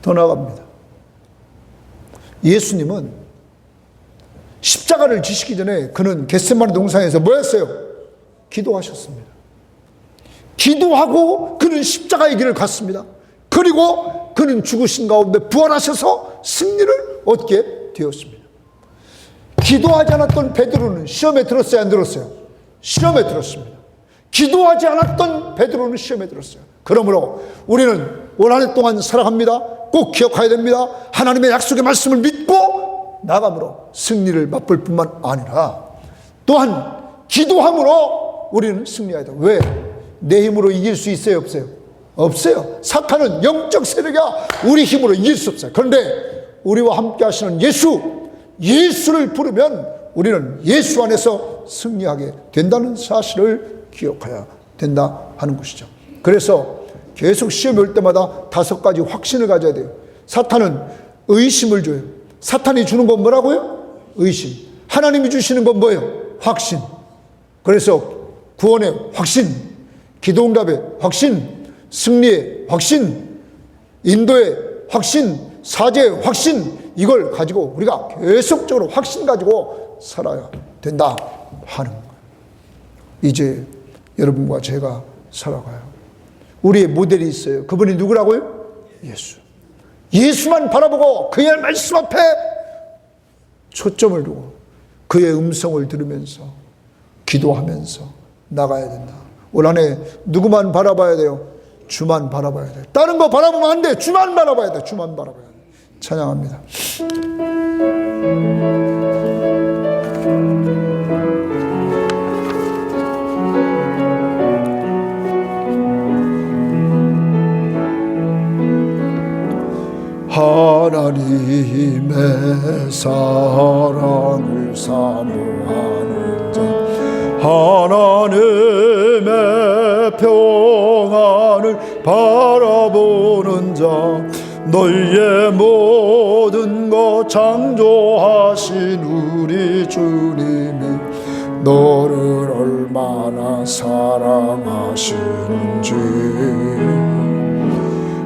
더 나아갑니다. 예수님은 십자가를 지시기 전에 그는 겟세마네 동산에서 뭐 했어요? 기도하셨습니다. 기도하고 그는 십자가의 길을 갔습니다. 그리고 그는 죽으신 가운데 부활하셔서 승리를 얻게 되었습니다. 기도하지 않았던 베드로는 시험에 들었어요, 안 들었어요? 시험에 들었습니다. 기도하지 않았던 베드로는 시험에 들었어요. 그러므로 우리는 올 한 해 동안 살아갑니다. 꼭 기억해야 됩니다. 하나님의 약속의 말씀을 믿고 나감으로 승리를 맛볼 뿐만 아니라 또한 기도함으로 우리는 승리해야 돼요. 왜? 내 힘으로 이길 수 있어요, 없어요? 없어요. 사탄은 영적 세력이야. 우리 힘으로 이길 수 없어요. 그런데 우리와 함께 하시는 예수를 부르면 우리는 예수 안에서 승리하게 된다는 사실을 기억해야 된다 하는 것이죠. 그래서 계속 시험이 올 때마다 5가지 확신을 가져야 돼요. 사탄은 의심을 줘요. 사탄이 주는 건 뭐라고요? 의심. 하나님이 주시는 건 뭐예요? 확신. 그래서 구원의 확신, 기도응답의 확신, 승리의 확신, 인도의 확신, 사제의 확신, 이걸 가지고 우리가 계속적으로 확신 가지고 살아야 된다 하는 거예요. 이제 여러분과 제가 살아가요. 우리의 모델이 있어요. 그분이 누구라고요? 예수. 예수만 바라보고 그의 말씀 앞에 초점을 두고 그의 음성을 들으면서 기도하면서 나가야 된다. 올 한 해 누구만 바라봐야 돼요? 주만 바라봐야 돼요. 다른 거 바라보면 안 돼. 주만 바라봐야 돼. 주만 바라봐야 돼. 찬양합니다. 하나님의 사랑을 사모하는 자, 하나님의 평안을 바라보는 자, 너희의 모든 것 창조하신 우리 주님이 너를 얼마나 사랑하시는지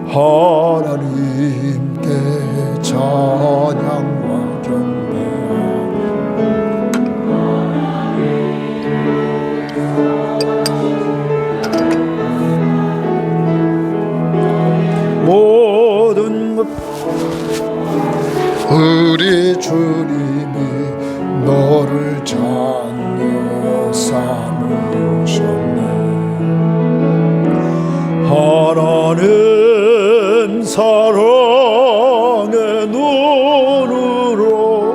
하나님께 찬양과 경배하고 모든 것 우리 주님이 너를 자녀 삼으셨네. 하나님 사랑의 눈으로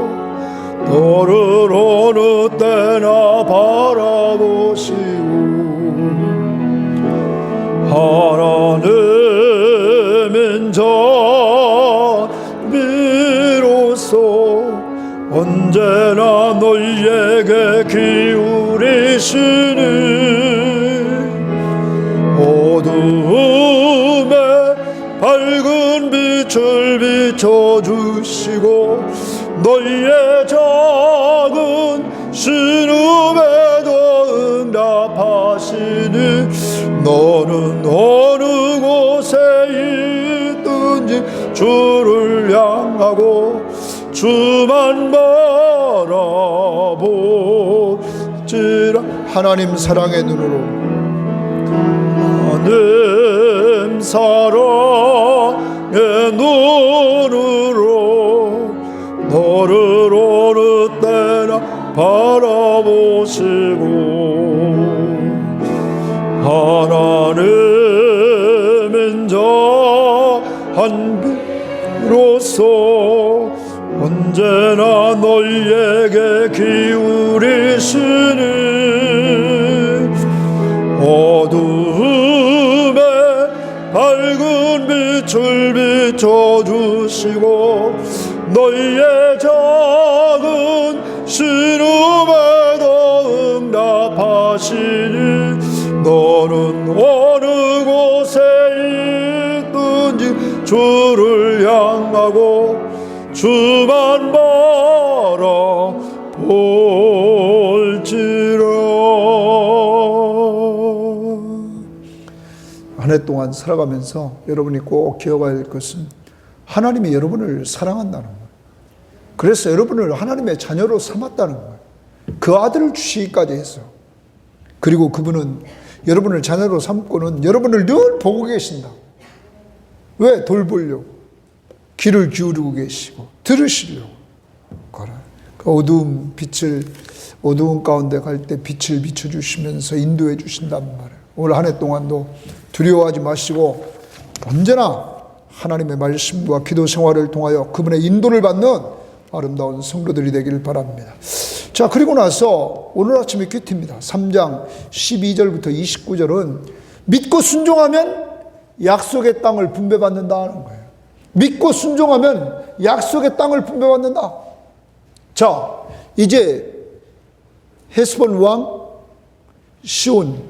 너를 어느 때나 바라보시고 하나님은 자비로서 언제나 너희에게 기울이시는 어두움에 밝은 빛을 비춰주시고 너희의 작은 신음에도 응답하시니 너는 어느 곳에 있든지 주를 향하고 주만 바라보지라. 하나님 사랑의 눈으로 하나님 사랑의 눈으로 너를 어느 때나 바라보시고 하나님은 자한비로서 언제나 너희에게 기울이시는 어두움에 밝은 빛을 비춰주시고 너희의 작은 신음에도 응답하시니 너는 어느 곳에 있든지 주를 향하고 주만 바라볼지라. 한 해 동안 살아가면서 여러분이 꼭 기억해야 할 것은 하나님이 여러분을 사랑한다는 거예요. 그래서 여러분을 하나님의 자녀로 삼았다는 거예요. 그 아들을 주시기까지 했어요. 그리고 그분은 여러분을 자녀로 삼고는 여러분을 늘 보고 계신다. 왜? 돌보려고. 귀를 기울이고 계시고 들으시려고. 그 어두운 가운데 갈 때 빛을 비춰주시면서 인도해 주신단 말이에요. 올 한 해 동안도 두려워하지 마시고 언제나 하나님의 말씀과 기도 생활을 통하여 그분의 인도를 받는 아름다운 성도들이 되기를 바랍니다. 자, 그리고 나서 오늘 아침에 큐티입니다. 3장 12절부터 29절은 믿고 순종하면 약속의 땅을 분배받는다는 거예요. 믿고 순종하면 약속의 땅을 분배받는다. 자, 이제 헤스본 왕 시온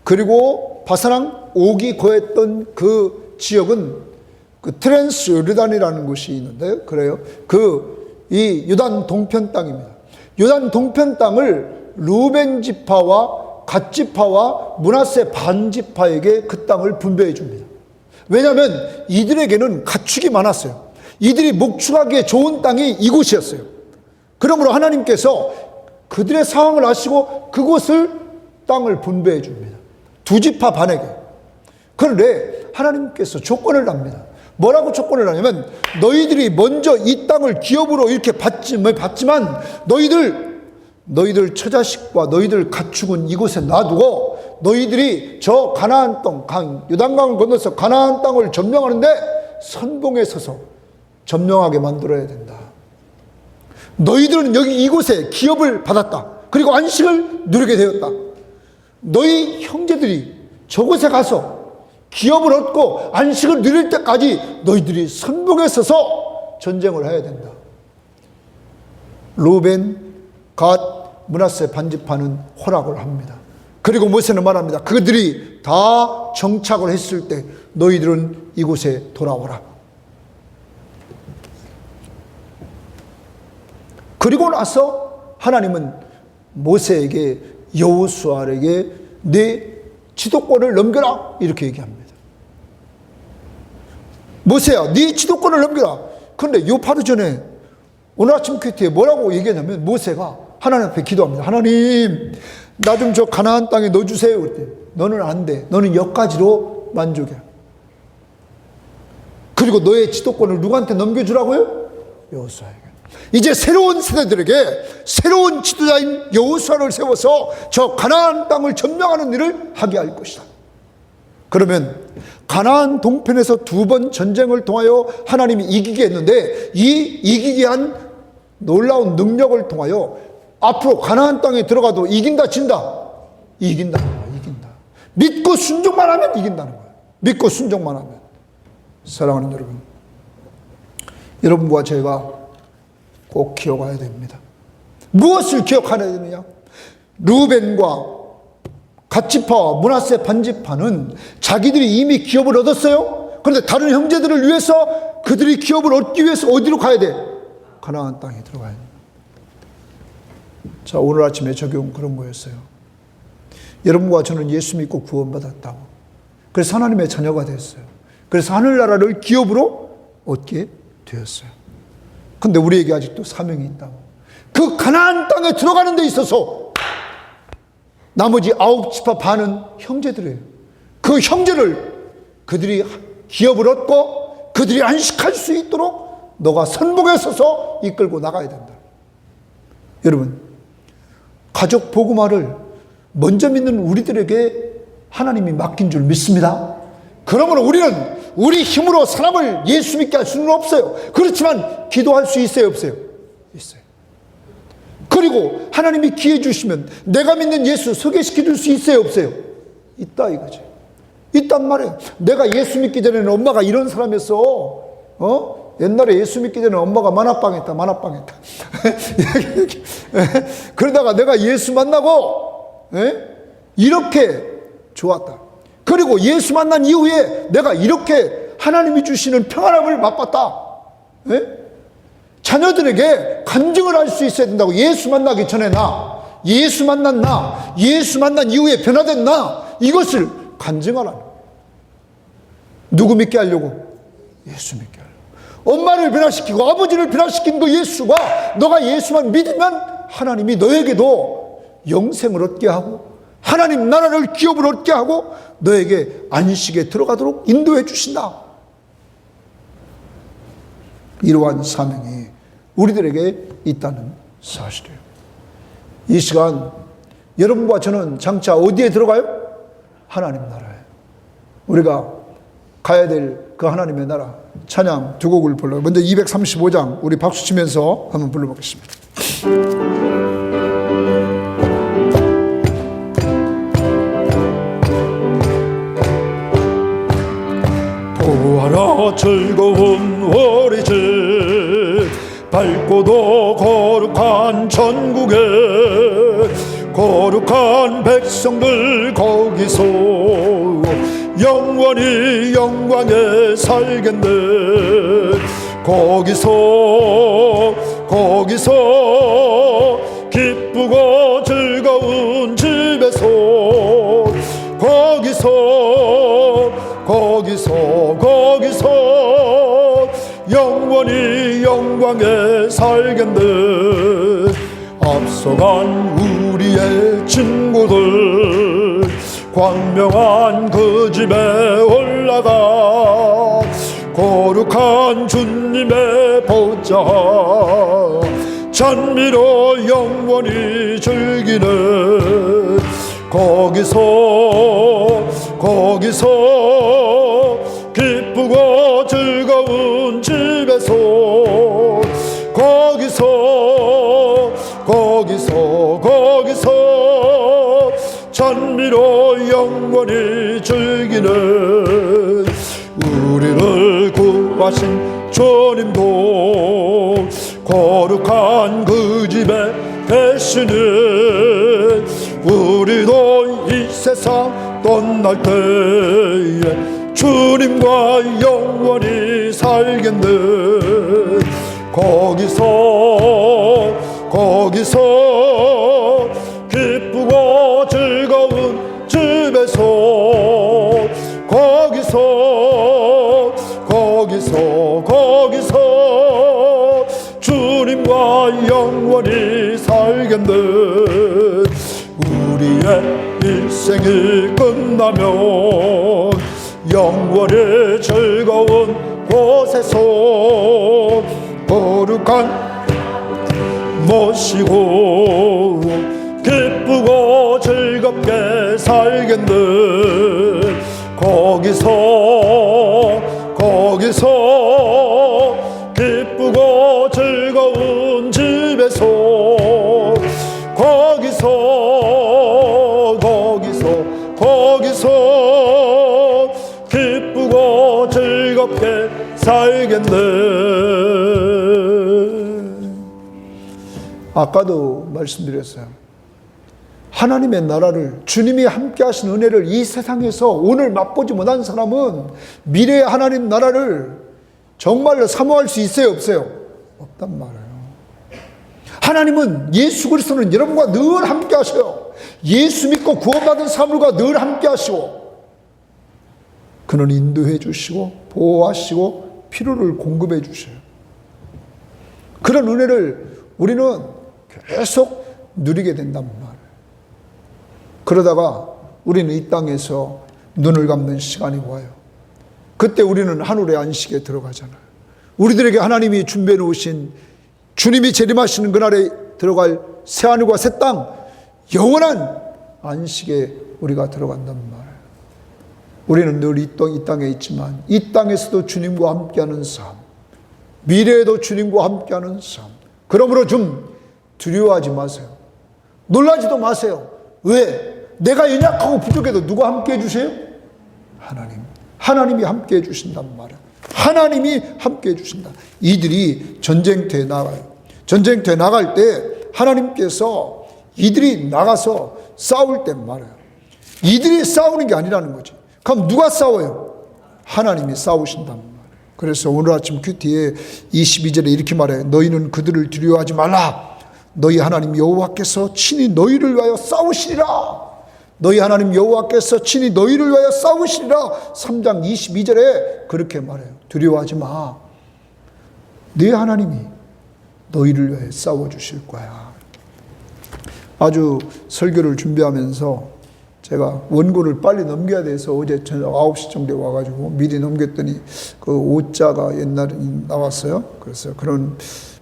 그리고 바사랑 옥이 거했던 그 지역은 그 트랜스 요르단이라는 곳이 있는데요. 그래요. 이 요단 동편 땅입니다. 요단 동편 땅을 루벤 지파와 갓 지파와 므낫세 반 지파에게 그 땅을 분배해 줍니다. 왜냐하면 이들에게는 가축이 많았어요. 이들이 목축하기에 좋은 땅이 이곳이었어요. 그러므로 하나님께서 그들의 상황을 아시고 그곳을 땅을 분배해 줍니다. 두 지파 반에게. 그런데 하나님께서 조건을 합니다. 뭐라고 조건을 하냐면 너희들이 먼저 이 땅을 기업으로 이렇게 받지만 너희들 처자식과 너희들 가축은 이곳에 놔두고 너희들이 저 가나안 땅, 요단강을 건너서 가나안 땅을 점령하는데 선봉에 서서 점령하게 만들어야 된다. 너희들은 여기 이곳에 기업을 받았다. 그리고 안식을 누리게 되었다. 너희 형제들이 저곳에 가서 기업을 얻고 안식을 누릴 때까지 너희들이 선봉에 서서 전쟁을 해야 된다. 루벤, 갓, 므낫세 반지파는 허락을 합니다. 그리고 모세는 말합니다. 그들이 다 정착을 했을 때 너희들은 이곳에 돌아오라. 그리고 나서 하나님은 모세에게 여호수아에게 네 지도권을 넘겨라 이렇게 얘기합니다. 모세야 네 지도권을 넘겨라. 그런데 요 바로 전에 오늘 아침 큐티에 뭐라고 얘기하냐면 모세가 하나님 앞에 기도합니다. 하나님 나 좀 저 가나안 땅에 넣어주세요. 그랬더니 너는 안 돼. 너는 여기까지로 만족해. 그리고 너의 지도권을 누구한테 넘겨주라고요? 여호수아에게. 이제 새로운 세대들에게 새로운 지도자인 여호수아를 세워서 저 가나안 땅을 점령하는 일을 하게 할 것이다. 그러면 가나안 동편에서 2번 전쟁을 통하여 하나님이 이기게 했는데 이 이기게 한 놀라운 능력을 통하여 앞으로 가나안 땅에 들어가도 이긴다 진다? 이긴다. 믿고 순종만 하면 이긴다는 거예요. 믿고 순종만 하면. 사랑하는 여러분, 여러분과 제가 꼭 기억해야 됩니다. 무엇을 기억해야 되느냐? 루벤과 갓지파와 므낫세 반지파는 자기들이 이미 기업을 얻었어요. 그런데 다른 형제들을 위해서 그들이 기업을 얻기 위해서 어디로 가야 돼? 가나안 땅에 들어가야 돼. 자, 오늘 아침에 적용 그런 거였어요. 여러분과 저는 예수 믿고 구원받았다고. 그래서 하나님의 자녀가 됐어요. 그래서 하늘나라를 기업으로 얻게 되었어요. 근데 우리에게 아직도 사명이 있다고. 그 가나안 땅에 들어가는 데 있어서 나머지 9지파 반은 형제들이에요. 그 형제를 그들이 기업을 얻고 그들이 안식할 수 있도록 너가 선봉에 서서 이끌고 나가야 된다. 여러분, 가족 복음화를 먼저 믿는 우리들에게 하나님이 맡긴 줄 믿습니다. 그러므로 우리는 우리 힘으로 사람을 예수 믿게 할 수는 없어요. 그렇지만 기도할 수 있어요, 없어요? 있어요. 그리고 하나님이 기회 주시면 내가 믿는 예수 소개시켜 줄 수 있어요, 없어요? 있다 이거죠. 있단 말이에요. 내가 예수 믿기 전에는 엄마가 이런 사람이었어. 옛날에 예수 믿기 전에 엄마가 만화방했다. 그러다가 내가 예수 만나고 이렇게 좋았다. 그리고 예수 만난 이후에 내가 이렇게 하나님이 주시는 평안함을 맛봤다. 자녀들에게 간증을 할 수 있어야 된다고. 예수 만나기 전에 나, 예수 만난 나, 예수 만난 이후에 변화된 나, 이것을 간증하라. 누구 믿게 하려고? 예수 믿게 하려고. 엄마를 변화시키고 아버지를 변화시킨 그 예수가, 너가 예수만 믿으면 하나님이 너에게도 영생을 얻게 하고 하나님 나라를 기업을 얻게 하고 너에게 안식에 들어가도록 인도해 주신다. 이러한 사명이 우리들에게 있다는 사실이에요. 이 시간 여러분과 저는 장차 어디에 들어가요? 하나님 나라에. 우리가 가야 될 그 하나님의 나라 찬양 두 곡을 불러요. 먼저 235장 우리 박수 치면서 한번 불러보겠습니다. 보아라 즐거운 오리질 밝고도 거룩한 전국에 거룩한 백성들 거기서 영원히 영광에 살겠네. 거기서 기쁘고 즐거운 집에서 거기서 영원히 영광에 살겠네. 앞서간 우리의 친구들 광명한 그 집에 올라가 거룩한 주님의 보좌 찬미로 영원히 즐기네. 거기서 기쁘고 즐거운 집에서 거기서 찬미로 영원히 즐기네. 우리를 구하신 주님도 거룩한 그 집에 계시니 우리도 이 세상 떠날 때에 주님과 영원히 살겠네. 거기서 기쁘고 즐거운 집에서 거기서 주님과 영원히 살겠네. 우리의 일생이 끝나면 영원히 즐거운 곳에서 거룩한 모시고 기쁘고 즐겁게 살겠네. 거기서 기쁘고 즐거운 집에서 거기서 기쁘고 즐겁게 살겠네. 아까도 말씀드렸어요. 하나님의 나라를, 주님이 함께 하신 은혜를 이 세상에서 오늘 맛보지 못한 사람은 미래의 하나님 나라를 정말로 사모할 수 있어요, 없어요? 없단 말이에요. 하나님은, 예수 그리스도는 여러분과 늘 함께 하셔요. 예수 믿고 구원받은 사람들과 늘 함께 하시고 그는 인도해 주시고 보호하시고 필요를 공급해 주셔요. 그런 은혜를 우리는 계속 누리게 된단 말이에요. 그러다가 우리는 이 땅에서 눈을 감는 시간이 와요. 그때 우리는 하늘의 안식에 들어가잖아요. 우리들에게 하나님이 준비해 놓으신, 주님이 재림하시는 그날에 들어갈 새하늘과 새 땅, 영원한 안식에 우리가 들어간단 말이에요. 우리는 늘 이 땅에 있지만 이 땅에서도 주님과 함께하는 삶, 미래에도 주님과 함께하는 삶. 그러므로 좀 두려워하지 마세요. 놀라지도 마세요. 왜? 내가 연약하고 부족해도 누가 함께해 주세요? 하나님이 함께해 주신단 말이에요. 하나님이 함께해 주신다. 이들이 전쟁터에 나가요. 전쟁터에 나갈 때 하나님께서 이들이 나가서 싸울 때 말이에요. 이들이 싸우는 게 아니라는 거지. 그럼 누가 싸워요? 하나님이 싸우신단 말이에요. 그래서 오늘 아침 큐티에 22절에 이렇게 말해요. 너희는 그들을 두려워하지 말라. 너희 하나님 여호와께서 친히 너희를 위하여 싸우시리라. 너희 하나님 여호와께서 친히 너희를 위하여 싸우시리라. 3장 22절에 그렇게 말해요. 두려워하지 마. 네 하나님이 너희를 위해 싸워주실 거야. 아주 설교를 준비하면서 제가 원고를 빨리 넘겨야 돼서 어제 저녁 9시 정도에 와가지고 미리 넘겼더니 그 5자가 옛날에 나왔어요. 그래서 그런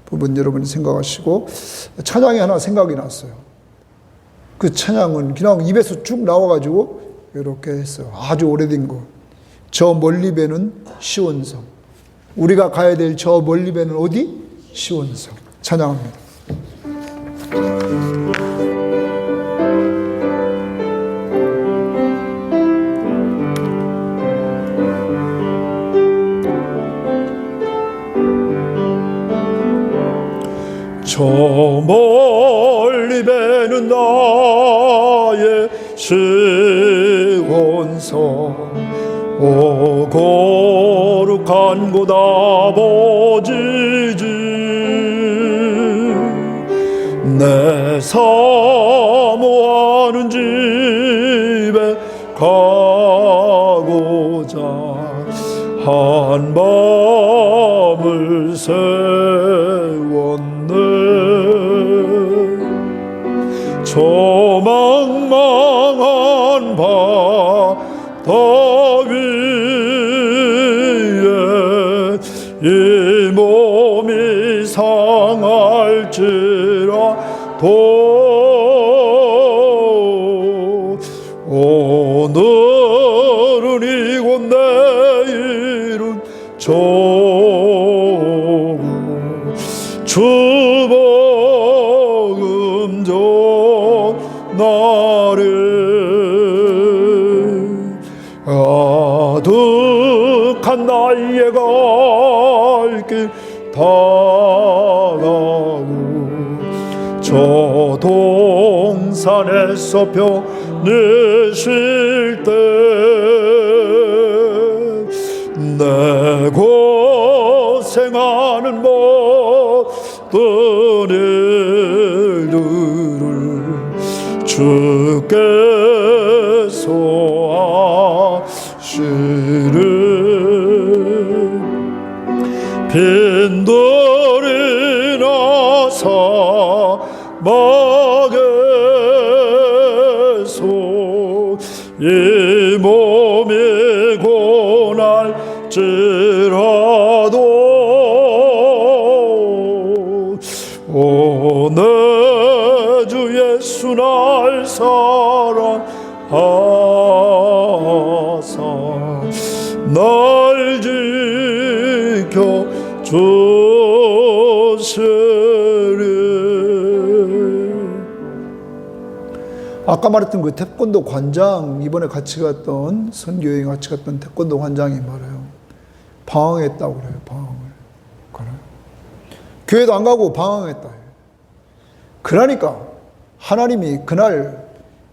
부분 여러분이 생각하시고, 찬양이 하나 생각이 났어요. 그 찬양은 그냥 입에서 쭉 나와가지고 이렇게 했어요. 아주 오래된 거. 저 멀리 배는 시온성. 우리가 가야 될 저 멀리 배는 어디? 시온성. 찬양합니다. 저 멀리 배는 나의 시온성. 오 거룩한 곳 아버지지. 내 사모하는 집에 가고자 한 밤을 세웠네. 저 망망한 바다 위에 이 몸이 상할지라도 오늘은 이곳 내일은 저곳 주복음 전날에 아득한 나의 갈 길 다가고 저 동산에서 편히 쉴 때 내 고생하는 모든 일들을 주께서 하시리. 빈들이나 사막에서 이 몸이 고날지라도 오 내 주 예수 날 사랑하사 날 지켜 주시리. 아까 말했던 그 태권도 관장, 이번에 같이 갔던 선교여행 같이 갔던 태권도 관장이 말해요. 방황했다고 그래요. 방황을. 그래요. 교회도 안 가고 방황했다. 그러니까 하나님이 그날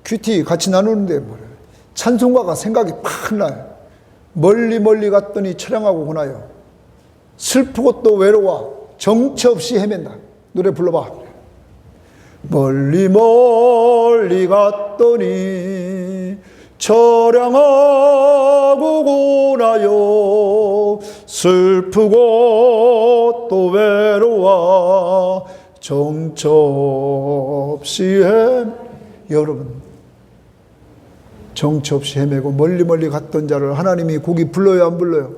큐티 같이 나누는데 말해요. 찬송가가 생각이 팍 나요. 멀리 멀리 갔더니 처량하고 고나요. 슬프고 또 외로워 정처 없이 헤맨다. 노래 불러봐. 멀리 멀리 갔더니 처량하고 고나요. 슬프고 또 외로워 정처 없이 여러분 정처 없이 헤매고 멀리 멀리 갔던 자를 하나님이 거기 불러요, 안 불러요?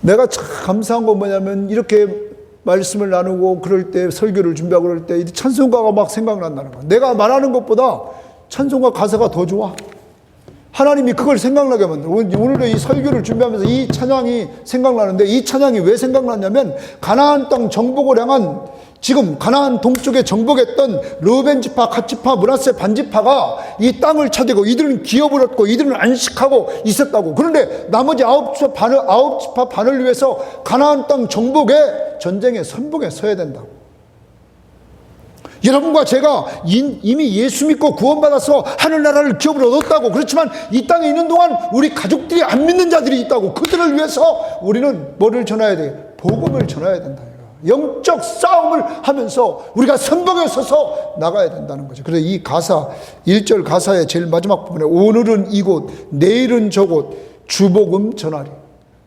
내가 참 감사한 건 뭐냐면 이렇게 말씀을 나누고 그럴 때 설교를 준비하고 그럴 때 찬송가가 막 생각난다는 거야. 내가 말하는 것보다 찬송가 가사가 더 좋아. 하나님이 그걸 생각나게 만들어. 오늘도 이 설교를 준비하면서 이 찬양이 생각나는데, 이 찬양이 왜 생각났냐면 가나안 땅 정복을 향한, 지금 가나안 동쪽에 정복했던 르우벤 지파, 갓 지파, 므낫세 반 지파가 이 땅을 차지하고 이들은 기업을 얻고 이들은 안식하고 있었다고. 그런데 나머지 아홉 지파 반을 위해서 가나안 땅 정복의 전쟁의 선봉에 서야 된다고. 여러분과 제가 이미 예수 믿고 구원받아서 하늘나라를 기업을 얻었다고. 그렇지만 이 땅에 있는 동안 우리 가족들이 안 믿는 자들이 있다고. 그들을 위해서 우리는 뭐를 전해야 돼? 복음을 전해야 된다. 영적 싸움을 하면서 우리가 선봉에 서서 나가야 된다는 거죠. 그래서 이 가사 1절 가사의 제일 마지막 부분에 오늘은 이곳 내일은 저곳 주복음 전하리.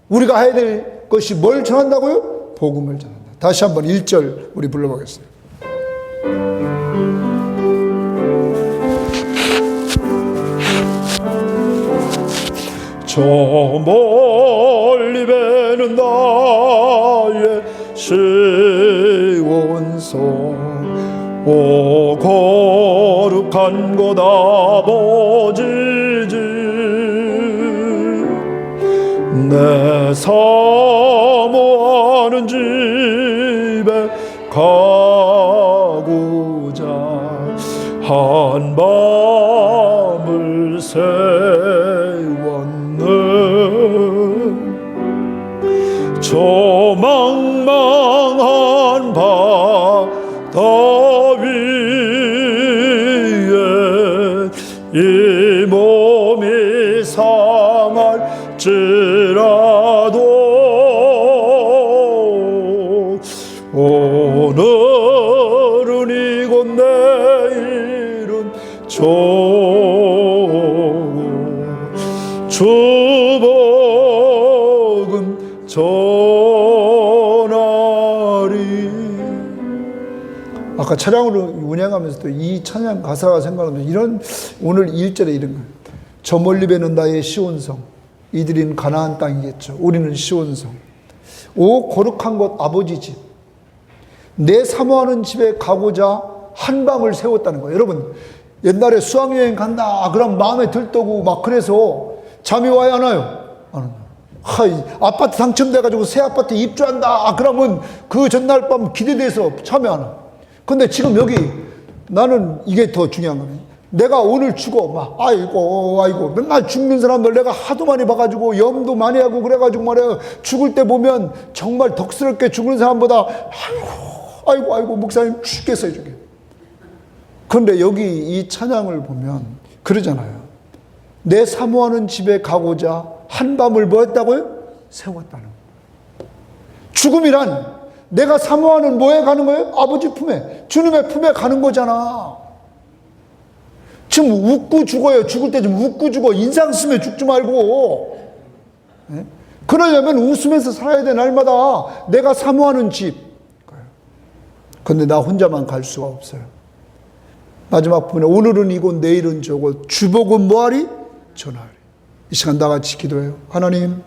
우리가 해야 될 것이 뭘 전한다고요? 복음을 전한다. 다시 한번 1절 우리 불러보겠습니다. 저 멀리 배는 나의 시온성 오 거룩한 곳 아버지 집 내 사모하는 집에 가고자 한 밤을 세웠네 저 망망한 바다 위에 이 몸이 상할지라도 오늘은 이곳 내일은 주 복음 전하리. 아까 찬양으로 운행하면서도 이 찬양 가사가 생각나면 이런 오늘 1절에 이런 거예요. 저 멀리 배는 나의 시온성 이들인 가나안 땅이겠죠. 우리는 시온성 오 거룩한 곳 아버지 집 내 사모하는 집에 가고자 한 밤을 세웠다는 거예요. 여러분 옛날에 수학여행 간다 그럼 마음에 들떠고 막 그래서 잠이 와야 하나요? 안 와요. 아파트 당첨돼가지고 새 아파트 입주한다 그러면 그 전날 밤 기대돼서 참여하나. 근데 지금 여기 나는 이게 더 중요한 거예요. 내가 오늘 죽어 막 아이고 맨날 죽는 사람들 내가 하도 많이 봐가지고 염도 많이 하고 그래가지고 말이야 죽을 때 보면 정말 덕스럽게 죽는 사람보다 아이고 목사님 죽겠어요 저게. 그런데 여기 이 찬양을 보면 그러잖아요. 내 사모하는 집에 가고자 한 밤을 뭐 했다고요? 세웠다는 거예요. 죽음이란 내가 사모하는 뭐에 가는 거예요? 아버지 품에 주님의 품에 가는 거잖아. 지금 웃고 죽어요. 죽을 때 좀 웃고 죽어. 인상 쓰며 죽지 말고. 네? 그러려면 웃으면서 살아야 돼. 날마다 내가 사모하는 집. 그런데 나 혼자만 갈 수가 없어요. 마지막 부분에 오늘은 이곳 내일은 저곳 주복은 뭐하리? 전하리. 이 시간 다 같이 기도해요. 하나님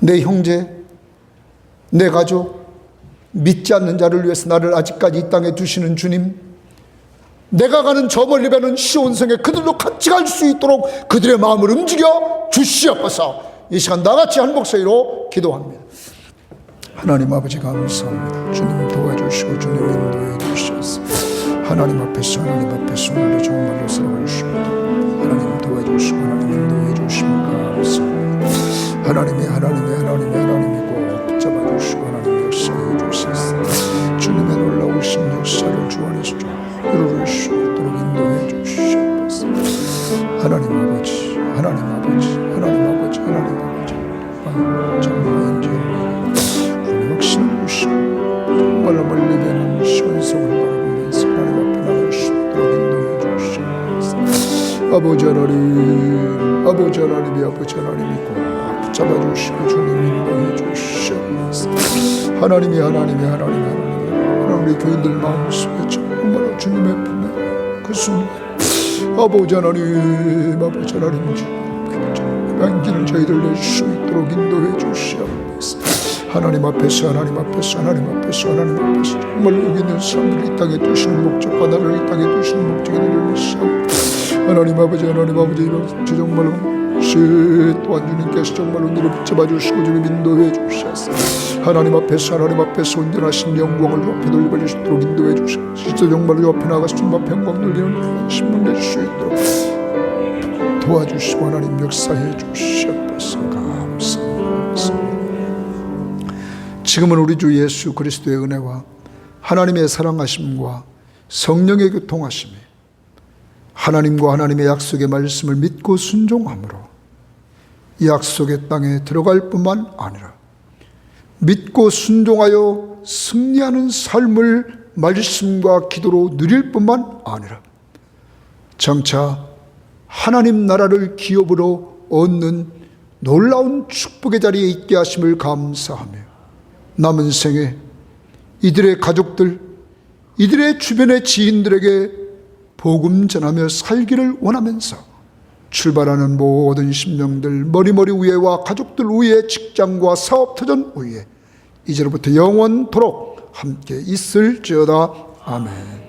내 형제 내 가족 믿지 않는 자를 위해서 나를 아직까지 이 땅에 두시는 주님 내가 가는 저 멀리 가는 시온성에 그들도 같이 갈 수 있도록 그들의 마음을 움직여 주시옵소서. 이 시간 나같이 한 목소리로 기도합니다. 하나님 아버지 감사합니다. 주님 도와주시고 주님 인도해 주시옵소서. 하나님 앞에서 오늘도 정말로 살아갈 수 있도록 하나님 도와주시고 하나님 인도해 주시면 감사합니다. 하나님이 꼭 붙잡아주시고 하나님 역사해 주시옵소서. 주님의 놀라우신 역사를 주 안에서 좀 이루어질 수 있도록 인도해 주시옵소서. 하나님 아버지 정말 이제 확신을 주시고 정말로 멀리 되는 시온성을 바라보면서 하나님 앞에 나갈 수 있도록 인도해 주시옵소서. 아버지 하나님이 꼭 붙잡아주시고 주님 인도해 주시옵소서. 하나님이 우리 교인들 마음속에 정말 주님의 품에 그 순간 아버지 하나님 양기를 저희들 낼 수 있도록 인도해 주시옵소서. 하나님 앞에서 정말 여기 있는 사람들 이 땅에 두시는 목적과 나를 이 땅에 두시는 목적에 이르면서 하나님 아버지 정말로 또한 주님께서 정말로 우리를 붙잡아 주시고 주님 인도해 주셔서 하나님 앞에서 온전하신 영광을 높이 돌려버릴 수 있도록 인도해 주시고 진짜 정말로 옆에 나가서 주님 앞에 영광 돌리는 신명 낼 수 있도록 도와주시고 하나님 역사해 주시옵소서. 감사합니다. 지금은 우리 주 예수 그리스도의 은혜와 하나님의 사랑하심과 성령의 교통하심이 하나님과 하나님의 약속의 말씀을 믿고 순종함으로 이 약속의 땅에 들어갈 뿐만 아니라 믿고 순종하여 승리하는 삶을 말씀과 기도로 누릴 뿐만 아니라 장차 하나님 나라를 기업으로 얻는 놀라운 축복의 자리에 있게 하심을 감사하며 남은 생에 이들의 가족들, 이들의 주변의 지인들에게 복음 전하며 살기를 원하면서 출발하는 모든 심령들, 머리머리 위에와 가족들 위에, 직장과 사업터전 위에 이제로부터 영원토록 함께 있을지어다. 아멘.